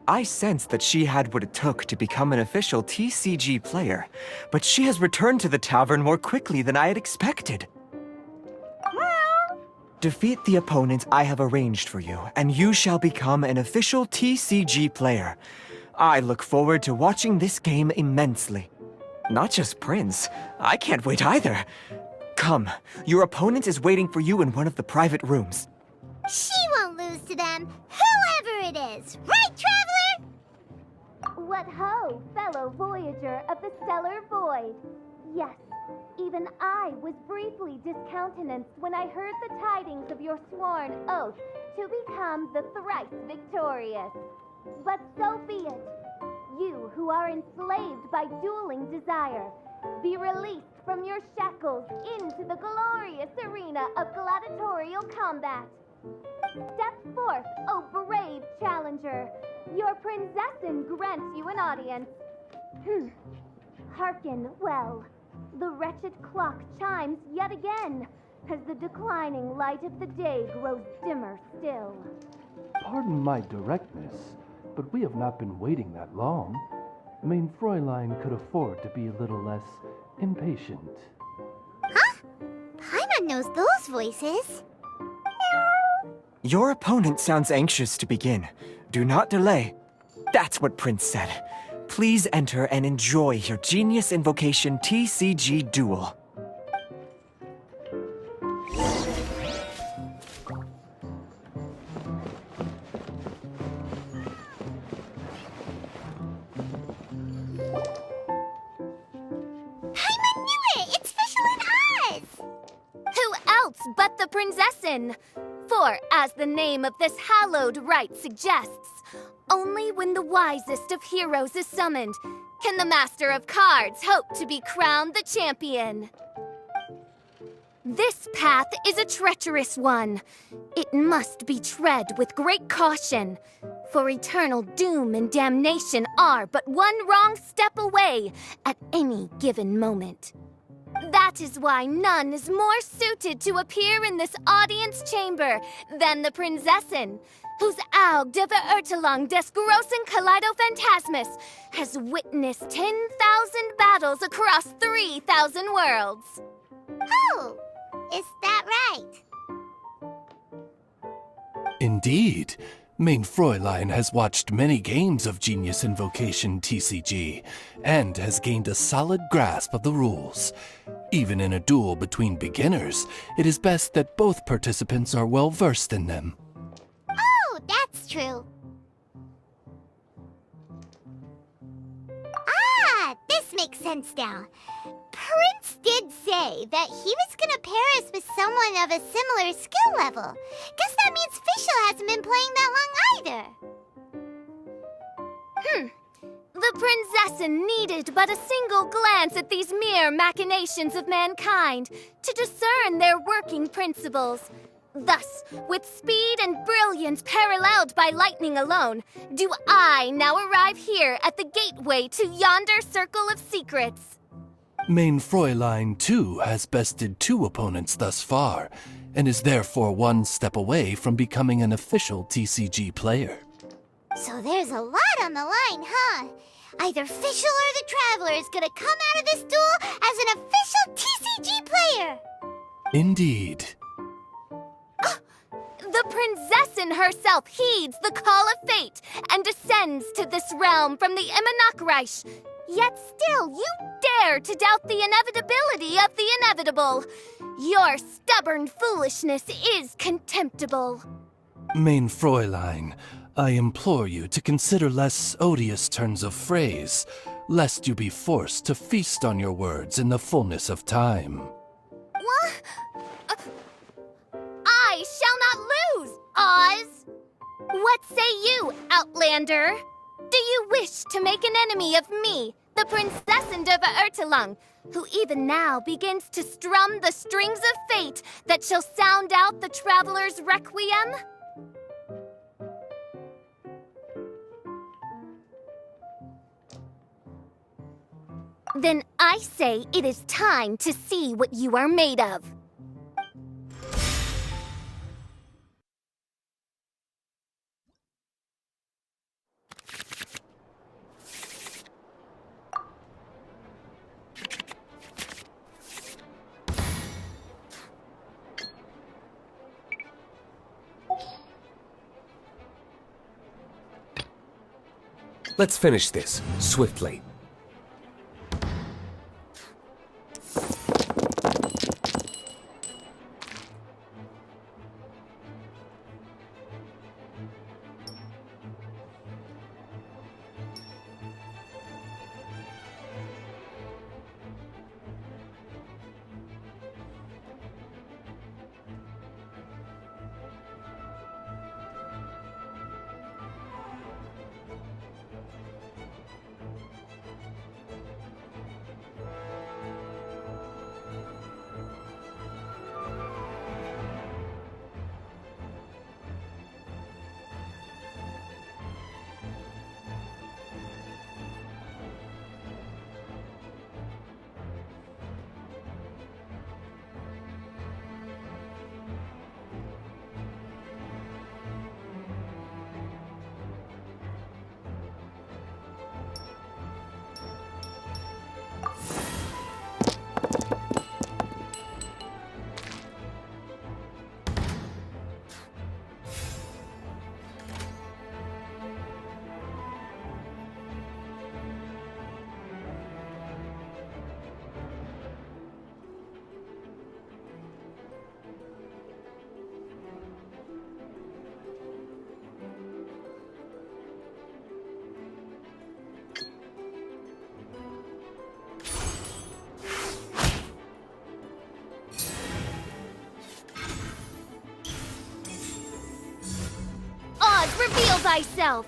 I sensed that she had what it took to become an official TCG player, but she has returned to the tavern more quickly than I had expected. Defeat the opponent I have arranged for you, and you shall become an official TCG player. I look forward to watching this game immensely. Not just Prince, I can't wait either. Come, your opponent is waiting for you in one of the private rooms. She won't lose to them, whoever it is. Right, Traveler? What ho, fellow voyager of the stellar void. Yes, even I was briefly discountenanced when I heard the tidings of your sworn oath to become the thrice victorious. But so be it. You who are enslaved by dueling desire, be released from your shackles into the glorious arena of gladiatorial combat. Step forth, O brave challenger. Your princessin grants you an audience. Hearken well. The wretched clock chimes yet again, as the declining light of the day grows dimmer still. Pardon my directness, but we have not been waiting that long. Mein Fräulein could afford to be a little less impatient. Huh? Paimon knows those voices. Your opponent sounds anxious to begin. Do not delay. That's what Prince said. Please enter and enjoy your Genius Invocation TCG duel. Paimon knew it! It's Fischl and Oz! Who else but the princessin? For, as the name of this hallowed rite suggests, only when the wisest of heroes is summoned can the master of cards hope to be crowned the champion. This path is a treacherous one. It must be tread with great caution, for eternal doom and damnation are but one wrong step away at any given moment. That is why none is more suited to appear in this audience chamber than the princessin, whose Aug de Verurtelung des großen Kaleido-Phantasmus has witnessed 10,000 battles across 3,000 worlds. Oh, is that right? Indeed. Mein Fräulein has watched many games of Genius Invocation TCG, and has gained a solid grasp of the rules. Even in a duel between beginners, it is best that both participants are well versed in them. Oh, that's true. Ah, this makes sense now. Prince did say that he was gonna pair us with someone of a similar skill level. Guess that means Fischl hasn't been playing that long either. The princessin needed but a single glance at these mere machinations of mankind to discern their working principles. Thus, with speed and brilliance paralleled by lightning alone, do I now arrive here at the gateway to yonder circle of secrets. Mein Fräulein, too, has bested 2 opponents thus far, and is therefore one step away from becoming an official TCG player. So there's a lot on the line, huh? Either Fischl or the Traveler is gonna come out of this duel as an official TCG player! Indeed. The princessin herself heeds the call of fate and descends to this realm from the Immanakreich. Yet still, you dare to doubt the inevitability of the inevitable. Your stubborn foolishness is contemptible. Mein Fräulein, I implore you to consider less odious turns of phrase, lest you be forced to feast on your words in the fullness of time. What? I shall not lose, Oz! What say you, Outlander? Do you wish to make an enemy of me, the Princessin de Verurtelung, who even now begins to strum the strings of fate that shall sound out the traveler's requiem? Then I say it is time to see what you are made of. Let's finish this, swiftly. Oz, reveal thyself!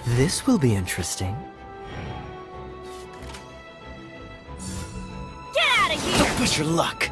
This will be interesting. Get out of here! Don't push your luck.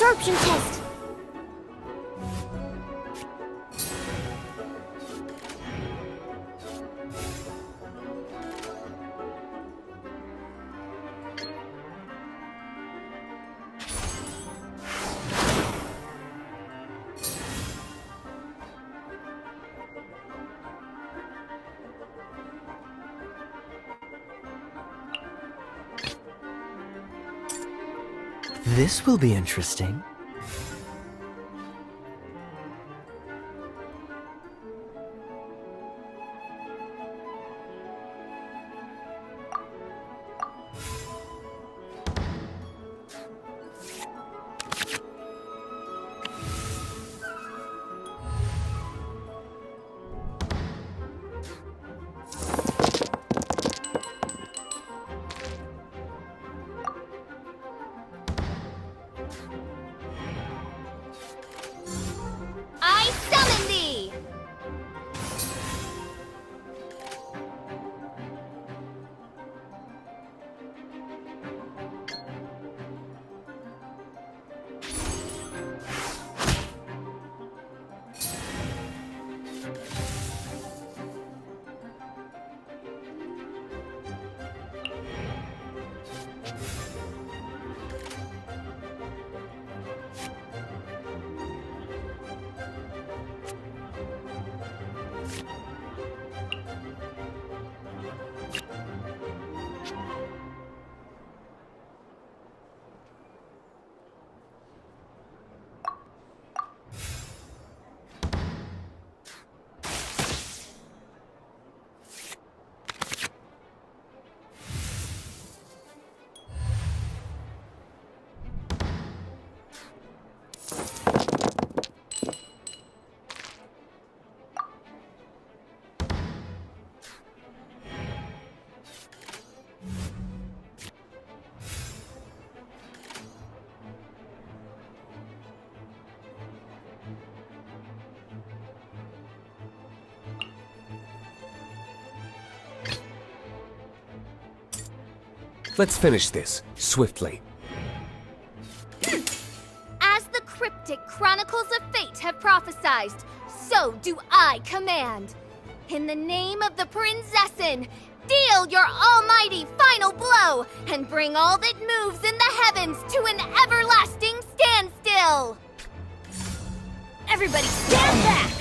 absorption test. This will be interesting. I summon thee! Let's finish this, swiftly. As the cryptic chronicles of fate have prophesied, so do I command. In the name of the Prinzessin, deal your almighty final blow and bring all that moves in the heavens to an everlasting standstill. Everybody stand back!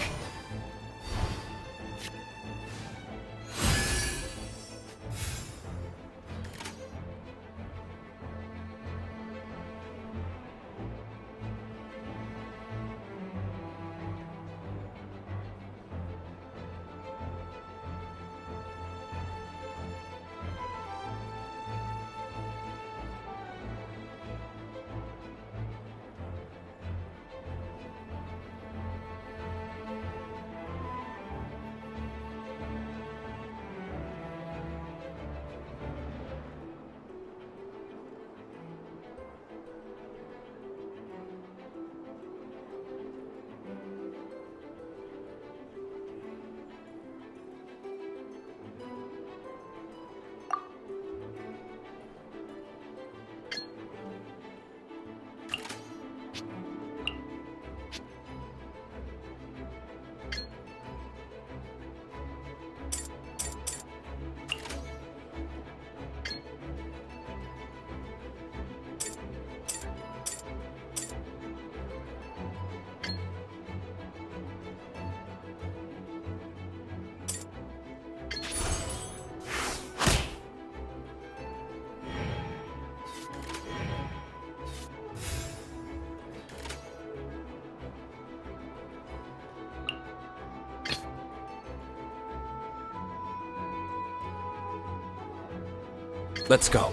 Let's go.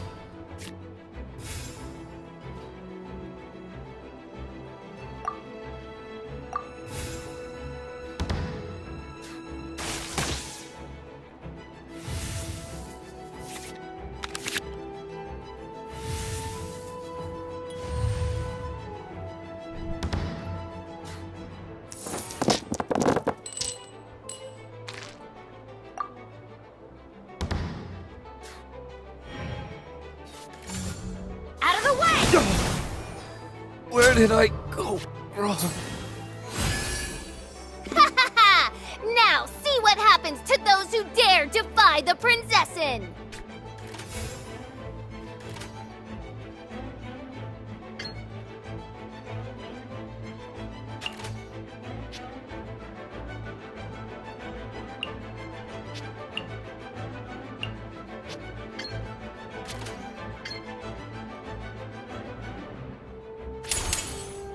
Where did I go wrong? Now see what happens to those who dare defy the Prinzessin!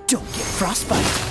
Don't get frostbite.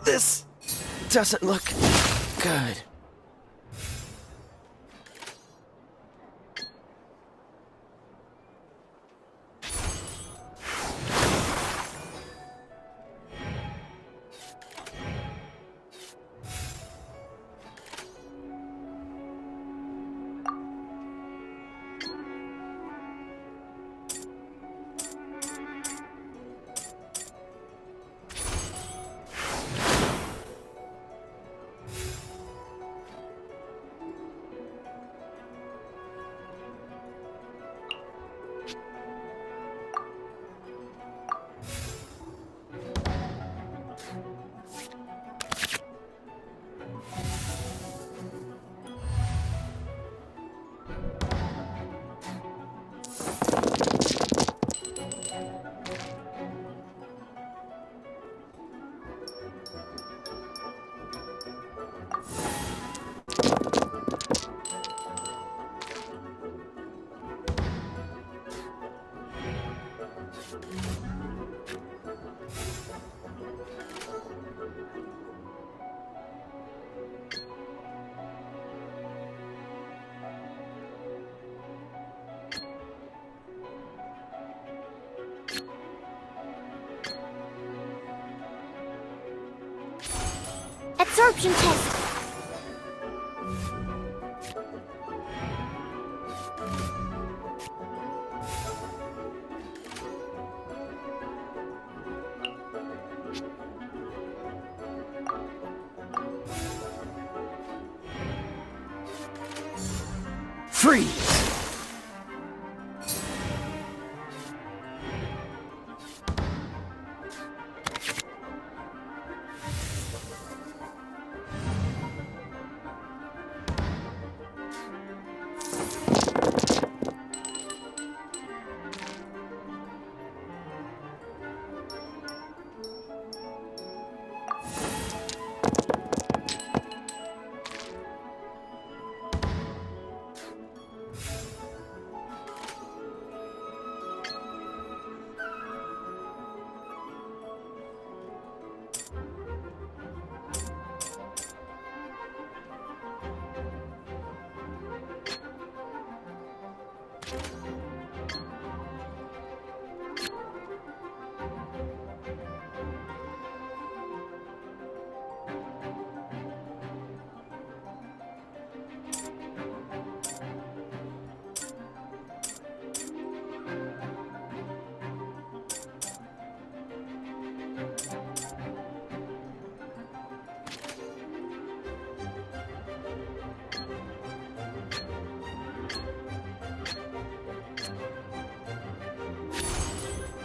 This doesn't look good. Absorption test. Freeze!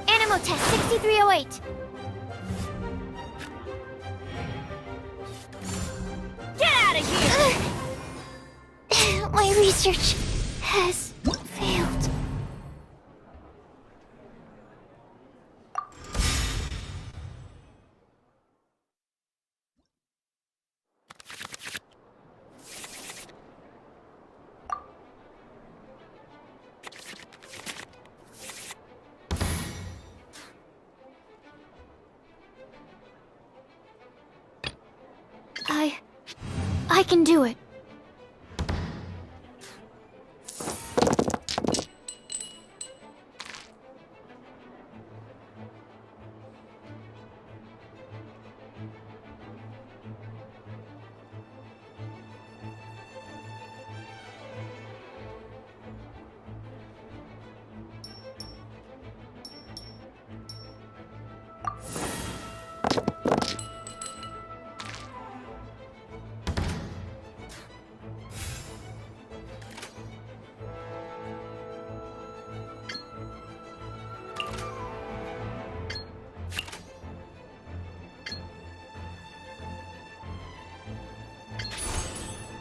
Ammo test 6308. Get out of here! My research has failed. can do it.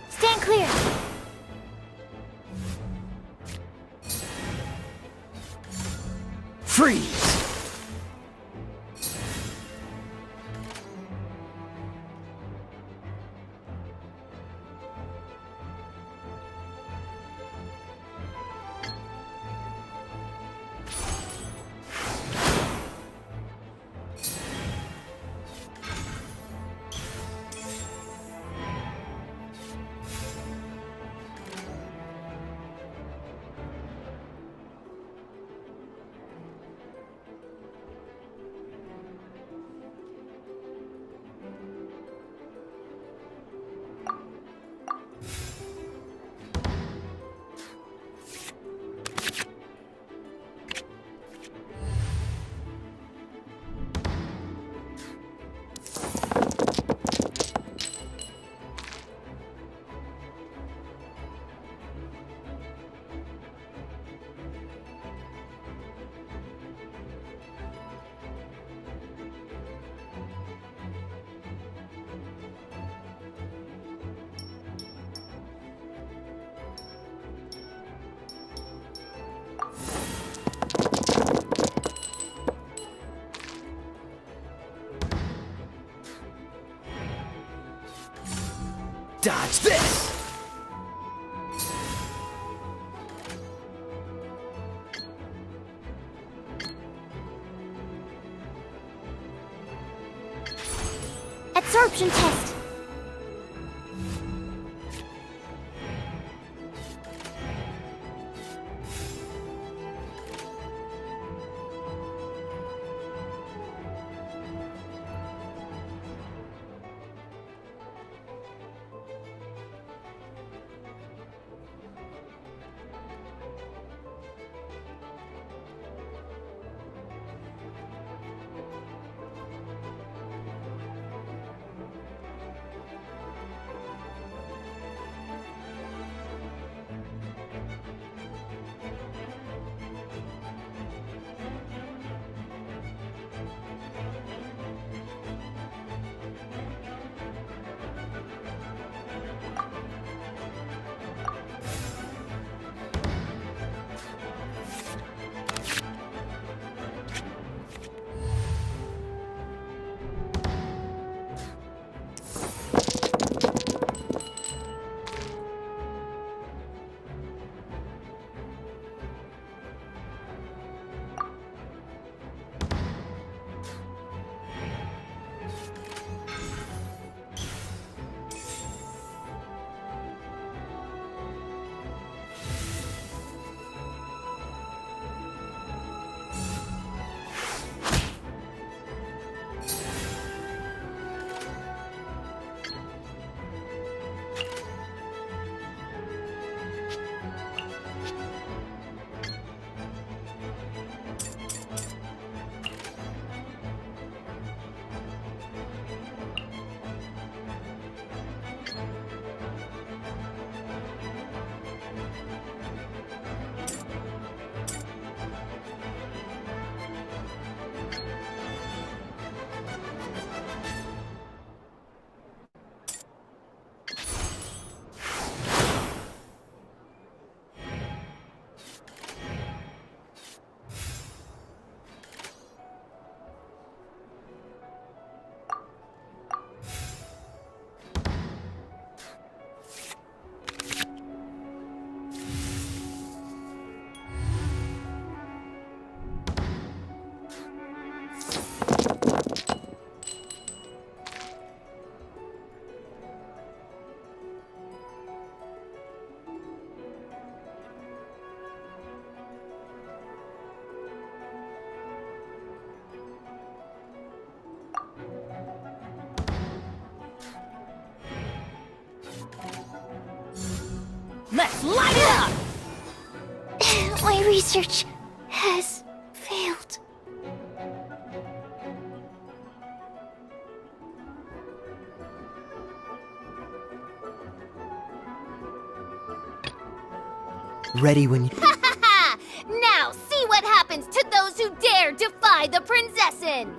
Stand clear. Freeze! Dodge this! Absorption test. My research has failed. Ready when you... Now see what happens to those who dare defy the Prinzessin!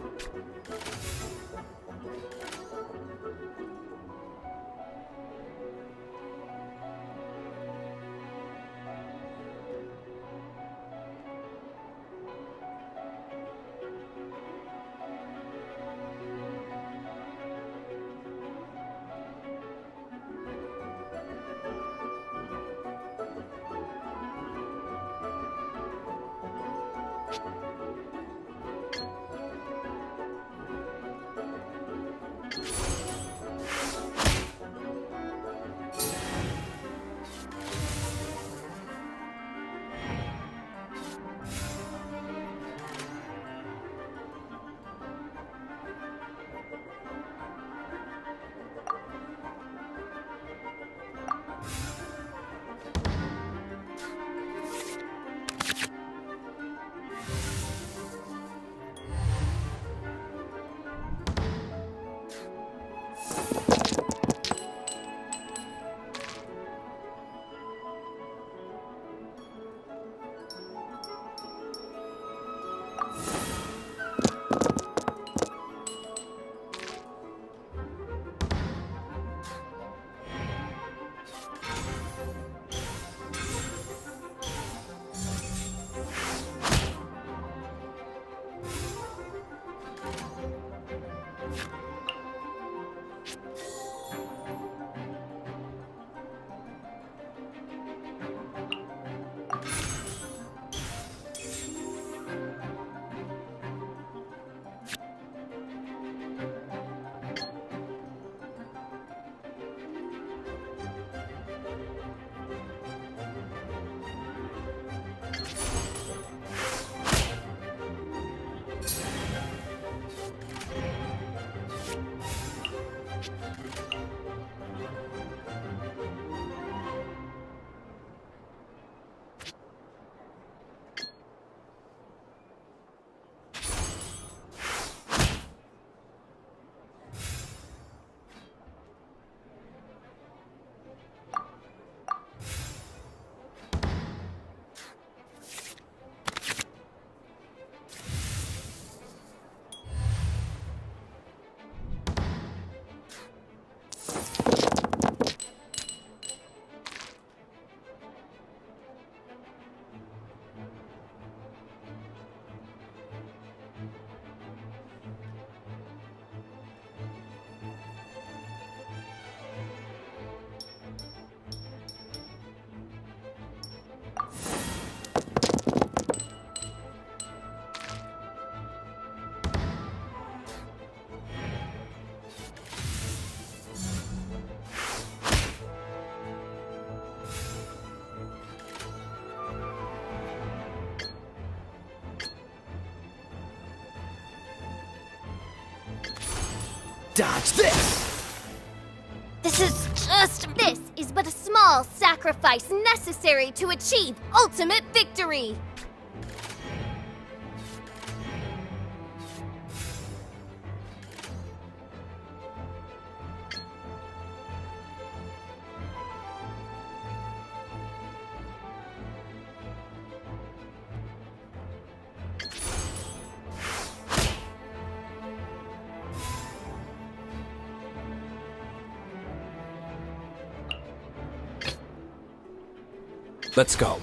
Dodge this! This is but a small sacrifice necessary to achieve ultimate victory! Let's go.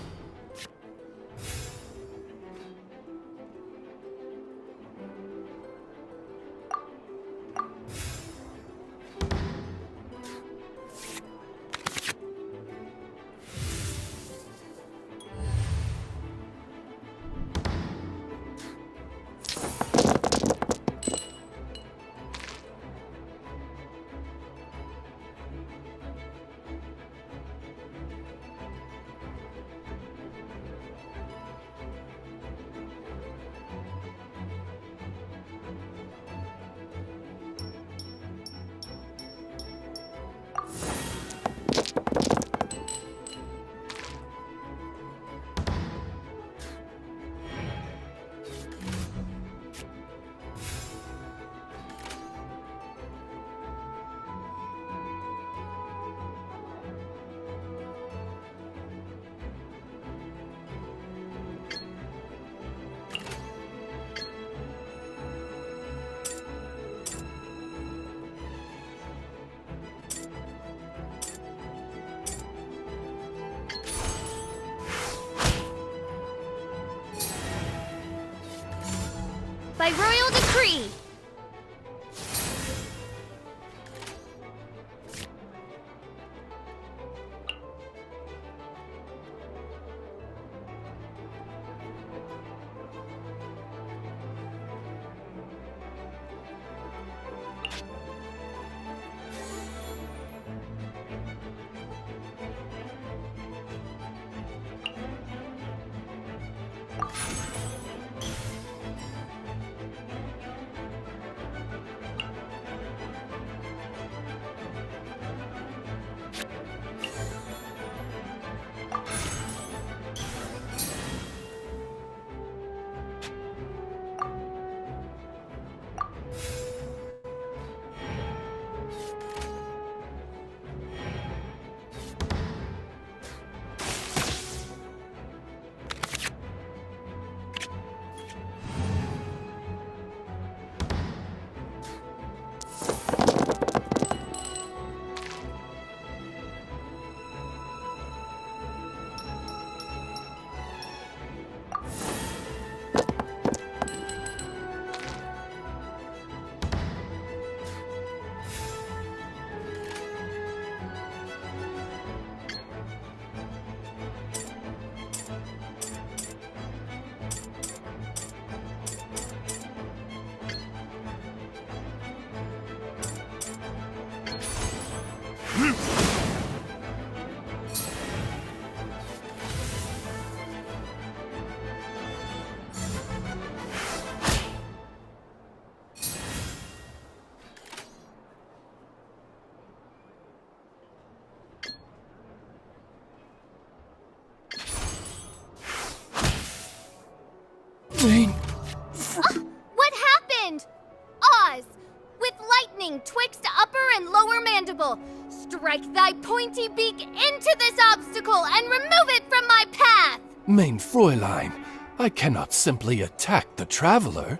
by royal decree. What happened? Oz, with lightning twixt upper and lower mandible, strike thy pointy beak into this obstacle and remove it from my path! Mein Fräulein, I cannot simply attack the traveler.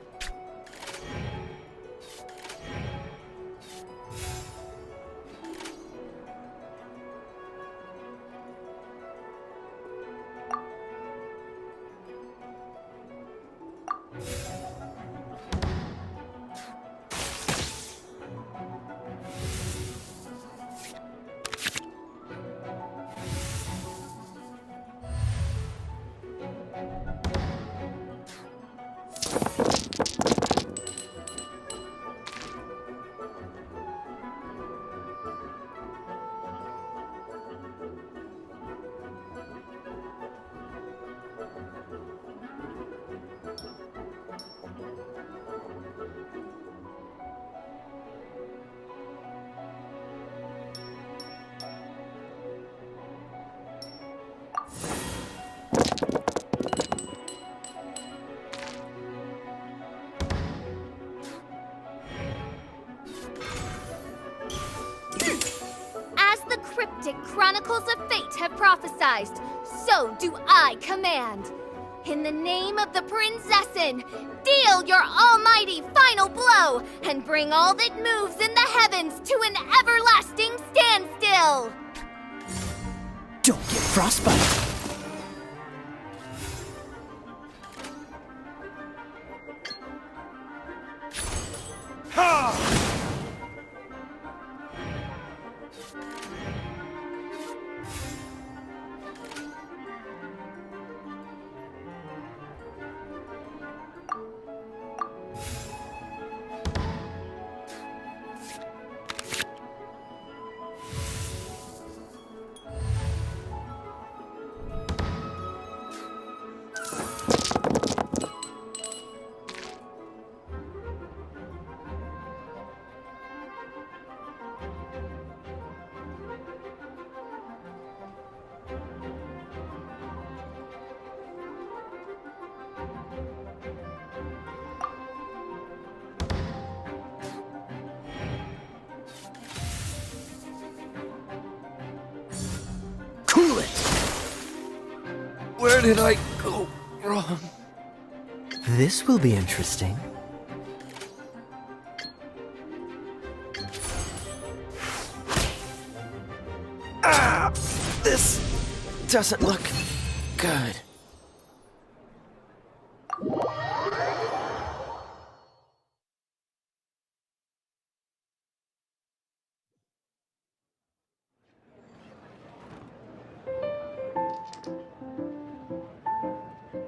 Cryptic chronicles of fate have prophesied, so do I command. In the name of the Prinzessin, deal your almighty final blow and bring all that moves in the heavens to an everlasting standstill. Don't get frostbite. Cool it! Where did I go wrong? This will be interesting. Ah! This doesn't look good.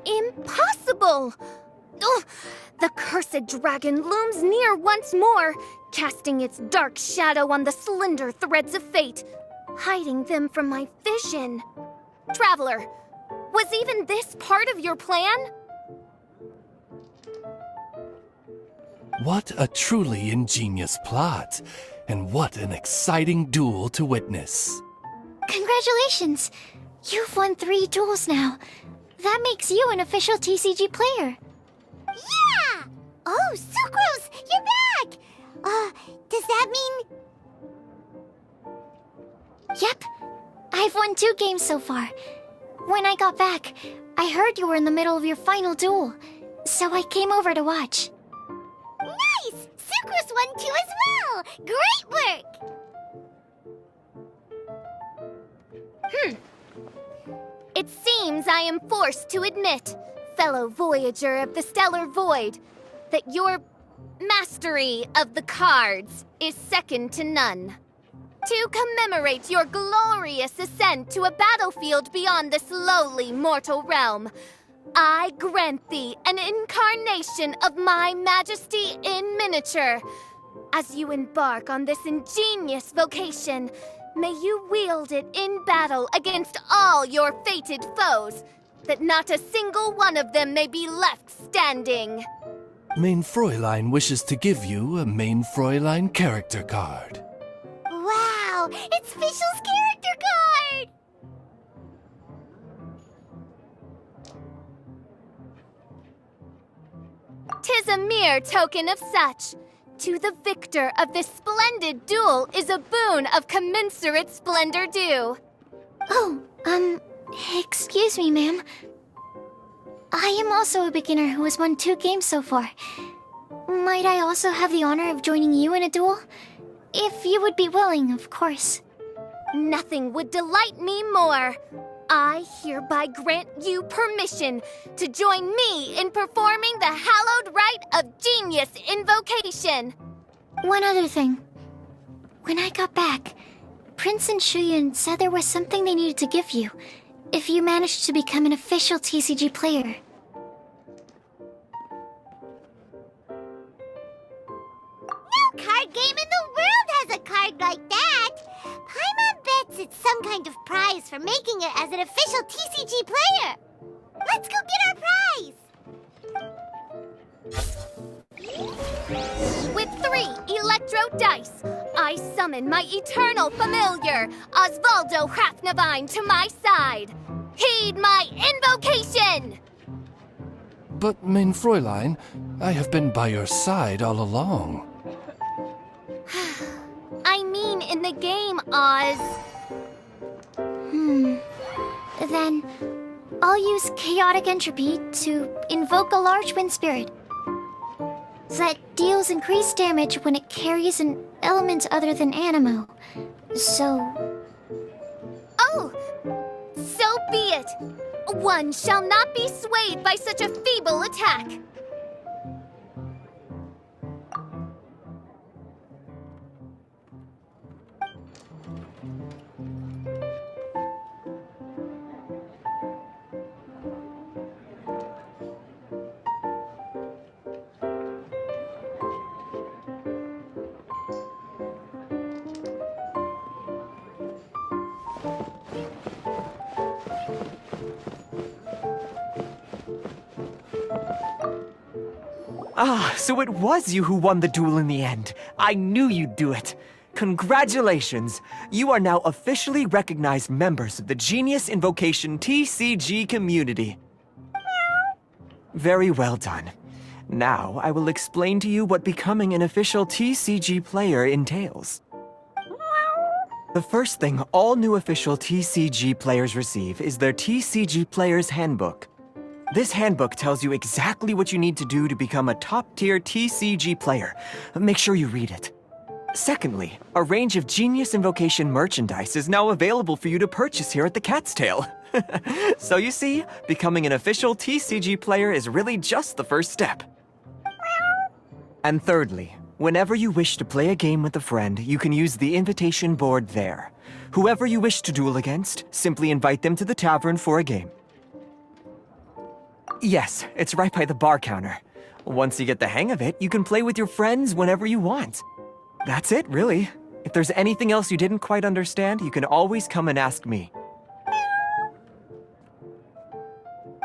Impossible! Ugh, the cursed dragon looms near once more, casting its dark shadow on the slender threads of fate, hiding them from my vision. Traveler, was even this part of your plan? What a truly ingenious plot, and what an exciting duel to witness. Congratulations! You've won 3 duels now. That makes you an official TCG player. Yeah! Oh, Sucrose, you're back! Does that mean... Yep. I've won 2 games so far. When I got back, I heard you were in the middle of your final duel, so I came over to watch. Nice! Sucrose won 2 as well! Great work! It seems I am forced to admit, fellow voyager of the stellar void, that your mastery of the cards is second to none. To commemorate your glorious ascent to a battlefield beyond this lowly mortal realm, I grant thee an incarnation of my majesty in miniature. As you embark on this ingenious vocation, may you wield it in battle against all your fated foes, that not a single one of them may be left standing. Main Fräulein wishes to give you a Main Fräulein character card. Wow! It's Fischl's character card! 'Tis a mere token of such. To the victor of this splendid duel is a boon of commensurate splendor due. Oh, excuse me, ma'am. I am also a beginner who has won 2 games so far. Might I also have the honor of joining you in a duel? If you would be willing, of course. Nothing would delight me more. I hereby grant you permission to join me in performing the hallowed rite of genius invocation. One other thing. When I got back, Prince and Shuyan said there was something they needed to give you if you managed to become an official TCG player. No card game in the world has a card like that! Paimon bets it's some kind of prize for making it as an official TCG player! Let's go get our prize! With 3 electro dice, I summon my eternal familiar, Osvaldo Hrafnavine, to my side. Heed my invocation! But, Main Fräulein, I have been by your side all along. I mean in the game, Oz. Then, I'll use Chaotic Entropy to invoke a large wind spirit that deals increased damage when it carries an element other than Animo. So... Oh, so be it. One shall not be swayed by such a feeble attack. Ah, so it was you who won the duel in the end. I knew you'd do it. Congratulations! You are now officially recognized members of the Genius Invocation TCG community. Very well done. Now, I will explain to you what becoming an official TCG player entails. The first thing all new official TCG players receive is their TCG Player's Handbook. This handbook tells you exactly what you need to do to become a top-tier TCG player. Make sure you read it. Secondly, a range of Genius Invocation merchandise is now available for you to purchase here at the Cat's Tail. So you see, becoming an official TCG player is really just the first step. And thirdly, whenever you wish to play a game with a friend, you can use the invitation board there. Whoever you wish to duel against, simply invite them to the tavern for a game. Yes, it's right by the bar counter. Once you get the hang of it, you can play with your friends whenever you want. That's it, really. If there's anything else you didn't quite understand, you can always come and ask me.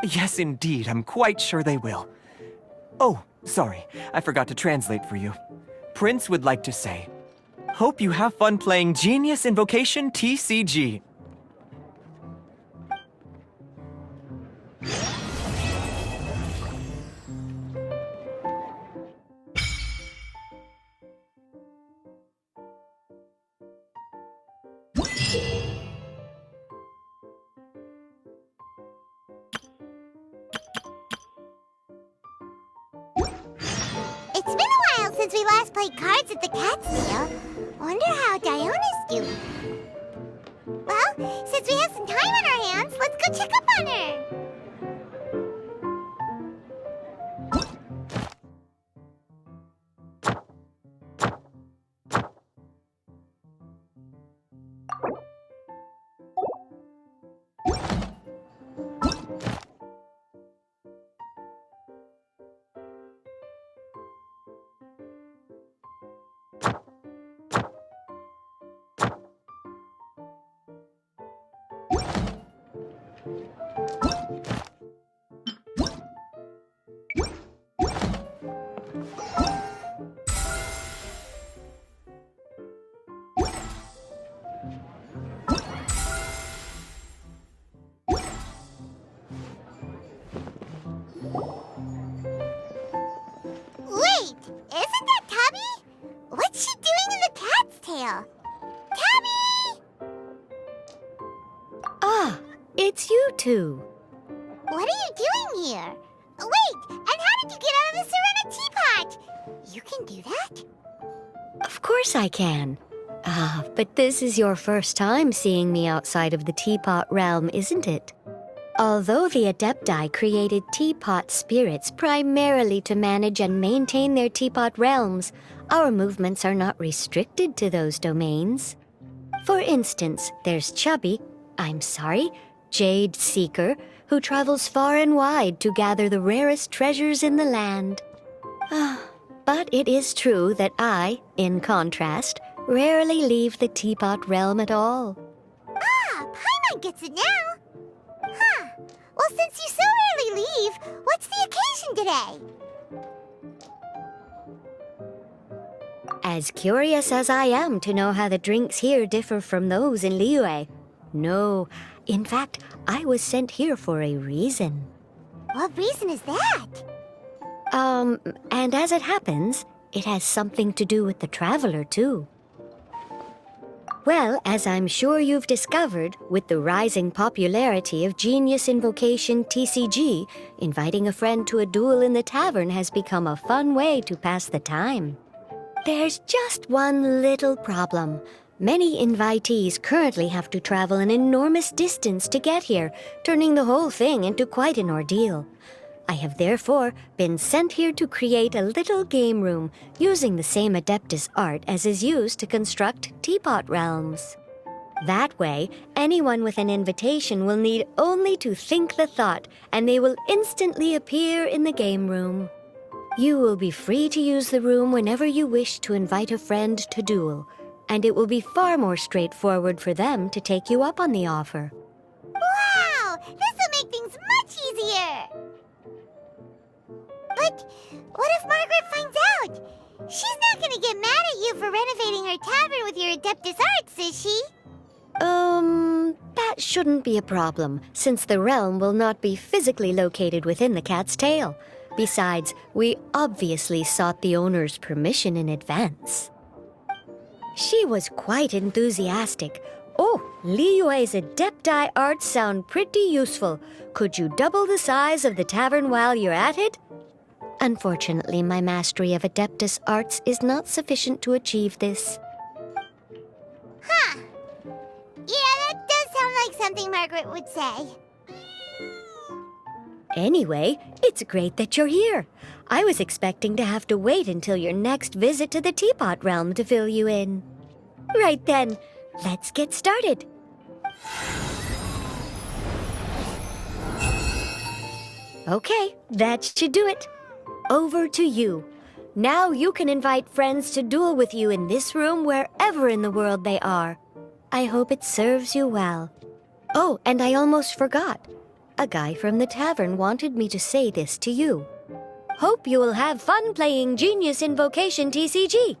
Yes, indeed, I'm quite sure they will. Oh, sorry, I forgot to translate for you. Prince would like to say, hope you have fun playing Genius Invocation TCG. It's been a while since we last played cards at the Cat's Tail. Wonder how Diona's doing. Well, since we have some time on our hands, let's go check up on her. Wait, isn't that Tabby? What's she doing in the Cat's Tail? Tabby! Ah, it's you two. What are you doing here? Wait, and how did you get out of the Serena teapot? You can do that? Of course I can. Ah, but this is your first time seeing me outside of the teapot realm, isn't it? Although the Adepti created teapot spirits primarily to manage and maintain their teapot realms, our movements are not restricted to those domains. For instance, there's Jade Seeker, who travels far and wide to gather the rarest treasures in the land. But it is true that I, in contrast, rarely leave the teapot realm at all. Ah, Paimon gets it now. Huh. Well, since you so rarely leave, what's the occasion today? As curious as I am to know how the drinks here differ from those in Liyue. No, in fact, I was sent here for a reason. What reason is that? And as it happens, it has something to do with the Traveler, too. Well, as I'm sure you've discovered, with the rising popularity of Genius Invocation TCG, inviting a friend to a duel in the tavern has become a fun way to pass the time. There's just one little problem. Many invitees currently have to travel an enormous distance to get here, turning the whole thing into quite an ordeal. I have therefore been sent here to create a little game room using the same Adeptus art as is used to construct teapot realms. That way, anyone with an invitation will need only to think the thought, and they will instantly appear in the game room. You will be free to use the room whenever you wish to invite a friend to duel, and it will be far more straightforward for them to take you up on the offer. Wow! This will make things much easier! But what if Margaret finds out? She's not gonna get mad at you for renovating her tavern with your Adeptus arts, is she? That shouldn't be a problem, since the realm will not be physically located within the cat's tail. Besides, we obviously sought the owner's permission in advance. She was quite enthusiastic. Oh, Liyue's Adepti arts sound pretty useful. Could you double the size of the tavern while you're at it? Unfortunately, my mastery of Adeptus arts is not sufficient to achieve this. Huh. Yeah, that does sound like something Margaret would say. Anyway, it's great that you're here. I was expecting to have to wait until your next visit to the Teapot Realm to fill you in. Right then, let's get started. Okay, that should do it. Over to you. Now you can invite friends to duel with you in this room wherever in the world they are. I hope it serves you well. Oh, and I almost forgot. A guy from the tavern wanted me to say this to you. Hope you will have fun playing Genius Invocation TCG.